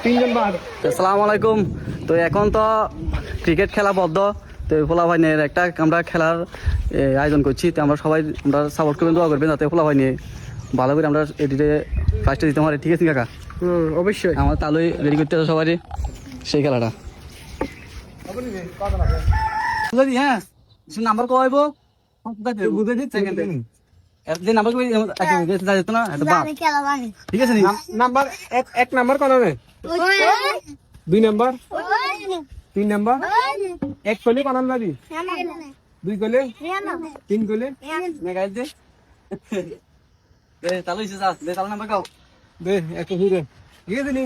তিনজন বাদ। আসসালামু আলাইকুম। তো এখন তো ক্রিকেট খেলা বদ্ধ, তো ফোলা ভাই নিয়ে একটা আমরা খেলার আয়োজন করছি। তো আমরা সবাই আমরা সাপোর্ট করবেন, দোয়া করবেন যাতে ফোলা ভাই নিয়ে ভালো করে আমরা এটিতে ফার্স্টে দিতে পারি। ঠিক আছে কাকা? অবশ্যই। আমার তাহলে রেডি করতে হবে সবাই সেই খেলাটা। হ্যাঁ নাম্বার কইব ঠিক আছে। নাম্বার এক নাম্বার কোন হবে? 2 নাম্বার 3 নাম্বার এক কলে কোন লাগি 2 কলে 3 কলে নাম্বার কাও দে এক হুরে ঠিক আছে নি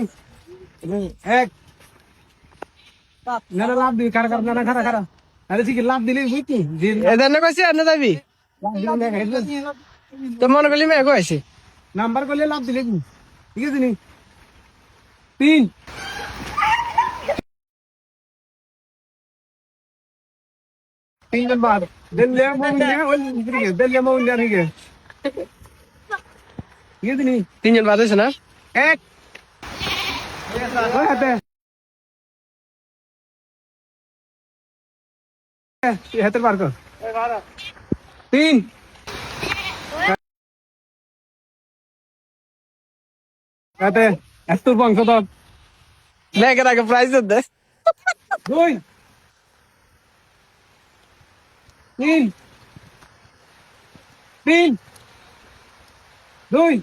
এক না না লাভ দি কার কার না খারা খারা আরে ঠিক লাভ দিলি বুঝতি এদান না কইছে না যাবি তো মনে কইলি মে কইছে নাম্বার কইলে লাভ দিলি ঠিক আছে নি 3 বাদ দিলে মো ইন্ডিয়া ঠিক আছে নি 3 জন বাদ আছে না এক হাতের বার কর 3 হাতে এত বংশ তো ব্যাগের আগে প্রাইজ দে 2 3 3 2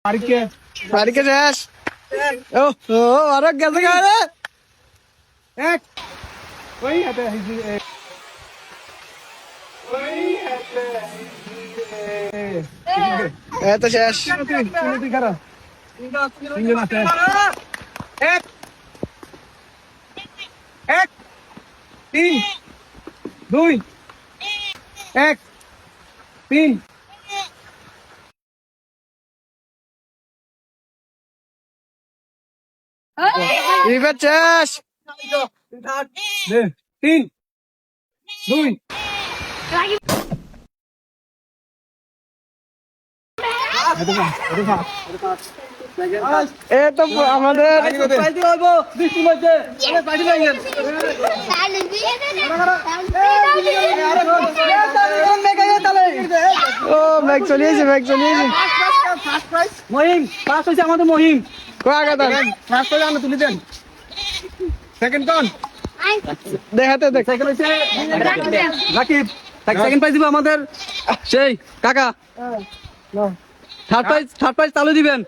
পারিকে শেষ ও ও আরে গেছে গারে এক ওই হাতে এত শেষ তুই খারাপ তিনজন আছে এক এক 3 2 1 3 এবার শেষ 3 2 এ তো আমাদের ও ব্যাগ চলিয়েছে মহিম পাস হয়েছে আমাদের মহিম তুলে দেন সেকেন্ড কোন দেখাতে দেখ রাকিব সেকেন্ড প্রাইজ দিব আমাদের সেই কাকা। থার্ড প্রাইজ চালু দিবেন।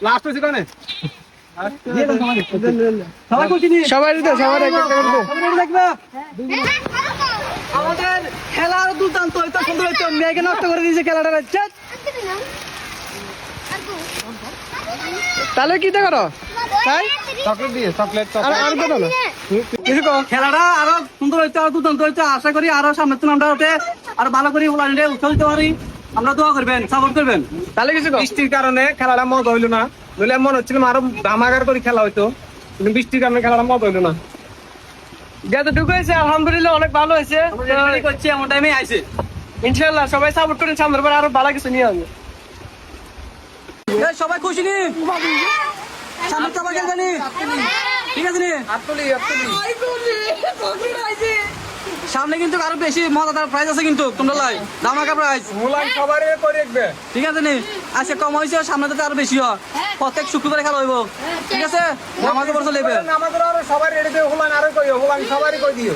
লাস্ট হয়েছে কানে সবাই আমাদের খেলার দুর্দান্ত হইতো, সুন্দর হইতো, মেয়েকে নষ্ট করে দিয়েছে খেলাটা। তাহলে কি করো চকলেট দিয়ে চকলেট খেলাটা আরো সুন্দর হইতো, আরো দুর্দান্ত হইতো। আশা করি আরো সামনের দিন আমরা ওঠে আরো ভালো করে উৎসাহ দিতে পারি। আমরা দোয়া করবেন, সাপোর্ট করবেন। তাহলে কিছু বৃষ্টির কারণে খেলাটা মজা হইলো না, নইলে মনে হচ্ছিল আরো দামাগার করে খেলা হইতো, কিন্তু বৃষ্টির কারণে খেলাটা মজা হইলো না। যতটুকু হয়েছে আলহামদুলিল্লাহ অনেক ভালো হয়েছে। করছি এমন টাইমে আইছে ইনশাআল্লাহ সবাই সাপোর্ট করেন, সামনের বার আরো ভালো কিছু নিয়ে আসবে। সবাই খুশি নি সামনে চাপা খেলবে নি? ঠিক আছে নি? সামনে কিন্তু আরো বেশি মজাদার প্রাইজ আছে কিন্তু তোমরা লাই ধামাকা প্রাইজ সবারই করে রাখবে। ঠিক আছে নি? আজকে কম হয়েছে, সামনে তো আরো বেশি হয়। প্রত্যেক শুক্রবারে খেলা হইব। ঠিক আছে? আমাকে বলছো লেবে আমাদের আরো সবাই রেডি করে হলান আরো কই হলান সবারই কই দিও।